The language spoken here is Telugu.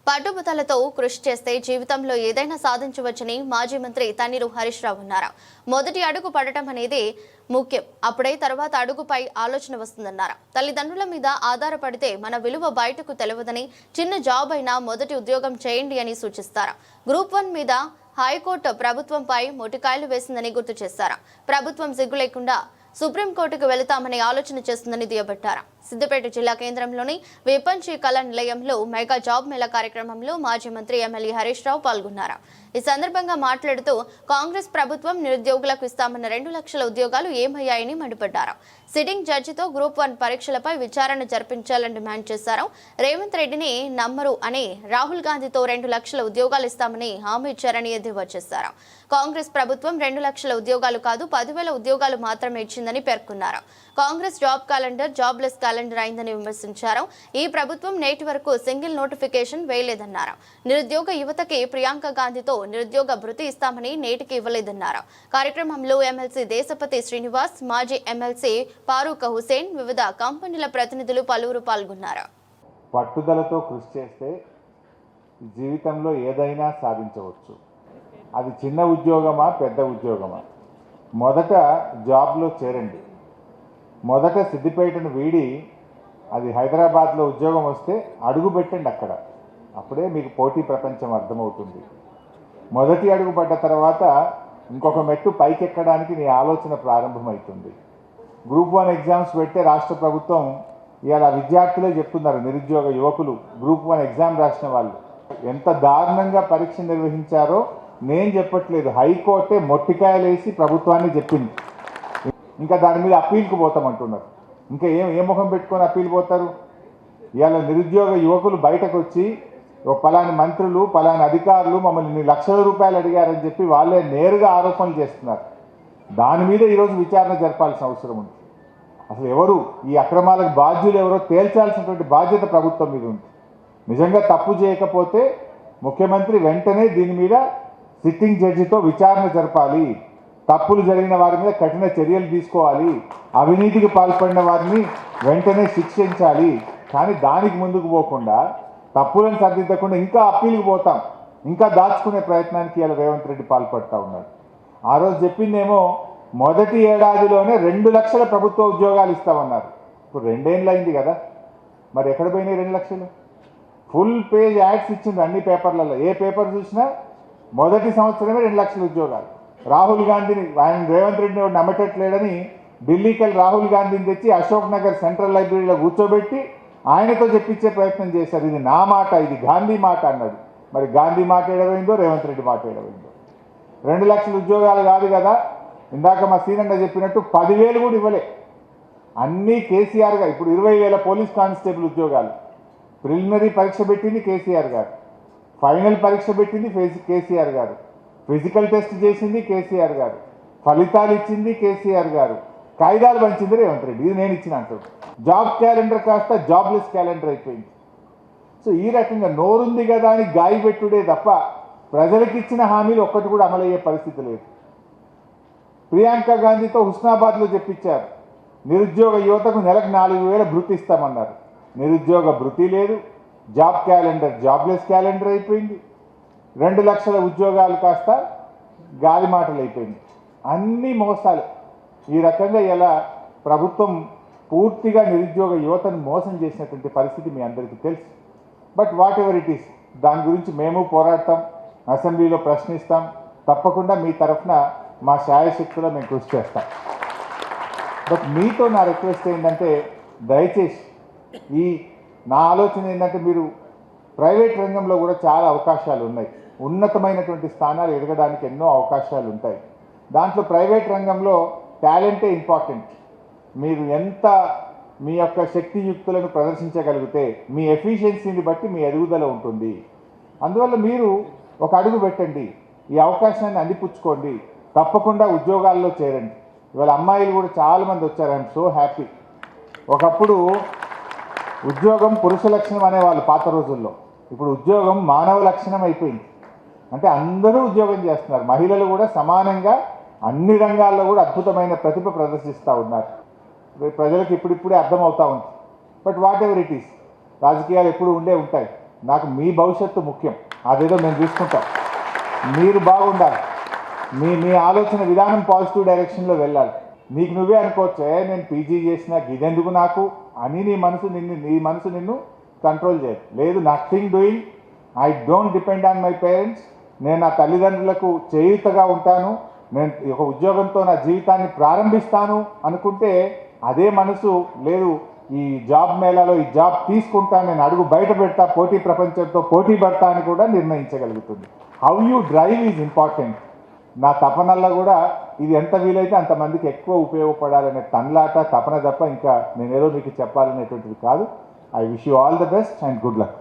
పట్టుబద్దలతో కృషి చేస్తే జీవితంలో ఏదైనా సాధించవచ్చని మాజీ మంత్రి తన్నీరు హరీష్ రావు అన్నారు. మొదటి అడుగు పడటం అనేది ముఖ్యం, అప్పుడే తర్వాత అడుగుపై ఆలోచన వస్తుందన్నారు. తల్లిదండ్రుల మీద ఆధారపడితే మన విలువ బయటకు తెలియదని, చిన్న జాబ్ అయినా మొదటి ఉద్యోగం చేయండి అని సూచిస్తారు. గ్రూప్ 1 మీద హైకోర్టు ప్రభుత్వంపై మొటికాయలు వేసిందని గుర్తు చేశారు. ప్రభుత్వం సిగ్గు లేకుండా సుప్రీంకోర్టుకు వెళతామని ఆలోచన చేస్తుందని దుయ్యబట్టారు. సిద్దిపేట జిల్లా కేంద్రంలోని విపంచి కళా నిలయంలో మెగా జాబ్ మేళా కార్యక్రమంలో మాజీ మంత్రి ఎమ్మెల్యే హరీష్ రావు పాల్గొన్నారు. ఈ సందర్భంగా మాట్లాడుతూ కాంగ్రెస్ ప్రభుత్వం నిరుద్యోగులకు ఇస్తామన్న 2 లక్షల ఉద్యోగాలు ఏమయ్యాయని మండిపడ్డారు. సిట్టింగ్ జడ్జితో గ్రూప్ 1 పరీక్షలపై విచారణ జరిపించాలని డిమాండ్ చేశారు. రేవంత్ రెడ్డిని నమ్మరు అని రాహుల్ గాంధీతో 2 లక్షల ఉద్యోగాలు ఇస్తామని హామీ ఇచ్చారని ఎద్దేవా చేశారు. కాంగ్రెస్ ప్రభుత్వం 2 లక్షల ఉద్యోగాలు కాదు 10,000 ఉద్యోగాలు మాత్రమే ఇచ్చిందని పేర్కొన్నారు. Congress job calendar jobless calendar అయిందని విమర్శించారు. ఈ ప్రభుత్వం నేటి వరకు సింగిల్ నోటిఫికేషన్ వేయలేదన్నారు. నిరుద్యోగ యువతకి ప్రియాంక గాంధీతో నిరుద్యోగ భృతి ఇస్తామని నేటికి ఇవ్వలేదన్నారు. కార్యక్రమంలో ఎమ్మెల్సీ దేశపతి శ్రీనివాస్, మాజీ ఎమ్మెల్సీ ఫారూక్ హుసేన్, వివిధ కంపెనీల ప్రతినిధులు పలువురు పాల్గొన్నారు. పట్టుదలతో కృషి చేస్తే జీవితంలో ఏదైనా సాధించవచ్చు. అది చిన్న ఉద్యోగమా పెద్ద ఉద్యోగమా, మొదట జాబ్లో చేరండి. మొదట సిద్దిపేటను వీడి అది హైదరాబాద్లో ఉద్యోగం వస్తే అడుగు పెట్టండి అక్కడ. అప్పుడే మీకు పోటీ ప్రపంచం అర్థమవుతుంది. మొదటి అడుగు పడ్డ తర్వాత ఇంకొక మెట్టు పైకెక్కడానికి నీ ఆలోచన ప్రారంభమవుతుంది. గ్రూప్ 1 ఎగ్జామ్స్ పెడితే రాష్ట్ర ప్రభుత్వం ఇవాళ విద్యార్థులే చెప్తున్నారు, నిరుద్యోగ యువకులు గ్రూప్ 1 ఎగ్జామ్ రాసిన వాళ్ళు ఎంత దారుణంగా పరీక్ష నిర్వహించారో నేను చెప్పట్లేదు. హైకోర్టే మొట్టికాయలేసి ప్రభుత్వాన్ని చెప్పింది. ఇంకా దాని మీద అప్పీల్కి పోతామంటున్నారు. ఇంకా ఏ ముఖం పెట్టుకొని అప్పీల్ పోతారు? ఇవాళ నిరుద్యోగ యువకులు బయటకు వచ్చి పలాని మంత్రులు పలాని అధికారులు మమ్మల్ని లక్షల రూపాయలు అడిగారని చెప్పి వాళ్ళే నేరుగా ఆరోపణలు చేస్తున్నారు. దాని మీద ఈరోజు విచారణ జరపాల్సిన అవసరం ఉంది. అసలు ఎవరు ఈ అక్రమాలకు బాధ్యులు ఎవరో తేల్చాల్సినటువంటి బాధ్యత ప్రభుత్వం మీద ఉంది. నిజంగా తప్పు చేయకపోతే ముఖ్యమంత్రి వెంటనే దీని మీద సిట్టింగ్ జడ్జితో విచారణ జరపాలి. తప్పులు జరిగిన వారి మీద కఠిన చర్యలు తీసుకోవాలి. అవినీతికి పాల్పడిన వారిని వెంటనే శిక్షించాలి. కానీ దానికి ముందుకు పోకుండా తప్పులను సరిదిద్దకుండా ఇంకా అప్పీల్కి పోతాం, ఇంకా దాచుకునే ప్రయత్నానికి ఇలా రేవంత్ రెడ్డి పాల్పడుతూ ఉన్నాడు. ఆ రోజు చెప్పిందేమో మొదటి ఏడాదిలోనే 2 లక్షల ప్రభుత్వ ఉద్యోగాలు ఇస్తామన్నారు. ఇప్పుడు 2 ఏళ్ళు అయింది కదా, మరి ఎక్కడ పోయినాయి 2 లక్షలు? ఫుల్ పేజ్ యాడ్స్ ఇచ్చింది అన్ని పేపర్లలో. ఏ పేపర్ చూసినా మొదటి సంవత్సరమే 2 లక్షల ఉద్యోగాలు. రాహుల్ గాంధీని ఆయన రేవంత్ రెడ్డిని నమ్మటట్లేడని ఢిల్లీకి వెళ్ళి రాహుల్ గాంధీని తెచ్చి అశోక్ నగర్ సెంట్రల్ లైబ్రరీలో కూర్చోబెట్టి ఆయనతో చెప్పించే ప్రయత్నం చేశారు. ఇది నా మాట, ఇది గాంధీ మాట అన్నాడు. మరి గాంధీ మాట ఏడవైందో, రేవంత్ రెడ్డి మాట ఏడవైందో? 2 లక్షల ఉద్యోగాలు కాదు కదా, ఇందాక మా సీనన్న చెప్పినట్టు 10,000 కూడా ఇవ్వలే. అన్నీ కేసీఆర్గా. ఇప్పుడు 20,000 పోలీస్ కానిస్టేబుల్ ఉద్యోగాలు. ప్రిలిమినరీ పరీక్ష పెట్టింది కేసీఆర్ గారు, ఫైనల్ పరీక్ష పెట్టింది కేసీఆర్ గారు, ఫిజికల్ టెస్ట్ చేసింది కేసీఆర్ గారు, ఫలితాలు ఇచ్చింది కేసీఆర్ గారు, కాయిదాలు పంచింది రేవంత్ రెడ్డి. ఇది నేను ఇచ్చిన అంటాడు. జాబ్ క్యాలెండర్ కాస్త జాబ్లెస్ క్యాలెండర్ అయిపోయింది. సో ఈ రకంగా నోరుంది కదా అని గాయపెట్టుడే తప్ప ప్రజలకు ఇచ్చిన హామీలు ఒక్కటి కూడా అమలయ్యే పరిస్థితి లేదు. ప్రియాంక గాంధీతో హుస్నాబాద్లో చెప్పించారు, నిరుద్యోగ యువతకు నెలకు 4,000 భృతి ఇస్తామన్నారు. నిరుద్యోగ భృతి లేదు. జాబ్ క్యాలెండర్ జాబ్లెస్ క్యాలెండర్ అయిపోయింది. 2 లక్షల ఉద్యోగాలు కాస్త గాలి మాటలు అయిపోయింది. అన్నీ మోసాలు. ఈ రకంగా ఇలా ప్రభుత్వం పూర్తిగా నిరుద్యోగ యువతను మోసం చేసినటువంటి పరిస్థితి మీ అందరికీ తెలుసు. But what ever it is, దాని గురించి మేము పోరాడతాం, అసెంబ్లీలో ప్రశ్నిస్తాం. తప్పకుండా మీ తరఫున మా శాయశక్తిలో మేము కృషి చేస్తాం. బట్ మీతో నా రిక్వెస్ట్ ఏంటంటే, దయచేసి నా ఆలోచన ఏంటంటే, మీరు ప్రైవేట్ రంగంలో కూడా చాలా అవకాశాలు ఉన్నాయి. ఉన్నతమైనటువంటి స్థానాలు ఎదగడానికి ఎన్నో అవకాశాలు ఉంటాయి. దాంట్లో ప్రైవేట్ రంగంలో టాలెంటే ఇంపార్టెంట్. మీరు ఎంత మీ యొక్క శక్తియుక్తులను ప్రదర్శించగలిగితే మీ ఎఫిషియన్సీని బట్టి మీ ఎదుగుదల ఉంటుంది. అందువల్ల మీరు ఒక అడుగు పెట్టండి, ఈ అవకాశాన్ని అందిపుచ్చుకోండి, తప్పకుండా ఉద్యోగాల్లో చేరండి. ఇవాళ అమ్మాయిలు కూడా చాలామంది వచ్చారు. I'm so happy. ఒకప్పుడు ఉద్యోగం పురుష లక్షణం అనేవాళ్ళు పాత రోజుల్లో. ఇప్పుడు ఉద్యోగం మానవ లక్షణం అయిపోయింది. అంటే అందరూ ఉద్యోగం చేస్తున్నారు. మహిళలు కూడా సమానంగా అన్ని రంగాల్లో కూడా అద్భుతమైన ప్రతిభ ప్రదర్శిస్తూ ఉన్నారు. ప్రజలకు ఇప్పుడిప్పుడే అర్థమవుతూ ఉంది. But what ever it is, రాజకీయాలు ఎప్పుడు ఉంటాయి. నాకు మీ భవిష్యత్తు ముఖ్యం, అదేదో మేము చూసుకుంటాం. మీరు బాగుండాలి, మీ ఆలోచన విధానం పాజిటివ్ డైరెక్షన్లో వెళ్ళాలి. నీకు నువ్వే అనుకోవచ్చే నేను పీజీ చేసినా ఇదెందుకు నాకు అని నీ మనసు నిన్ను కంట్రోల్ చేయదు. లేదు, nothing doing, I don't depend on my parents. నేను నా తల్లిదండ్రులకు చేయూతగా ఉంటాను, నేను ఒక ఉద్యోగంతో నా జీవితాన్ని ప్రారంభిస్తాను అనుకుంటే అదే మనసు లేదు ఈ జాబ్ మేళాలో ఈ జాబ్ తీసుకుంటా, నేను అడుగు బయట పెడతా, పోటీ ప్రపంచంతో పోటీ పడతా అని కూడా నిర్ణయించగలుగుతుంది. How you drive is important. నా తపనల్లో కూడా ఇది ఎంత వీలైతే అంతమందికి ఎక్కువ ఉపయోగపడాలనే తనలాట తపన తప్ప ఇంకా నేనేదో మీకు చెప్పాలనేటువంటిది కాదు. I wish you all the best and good luck.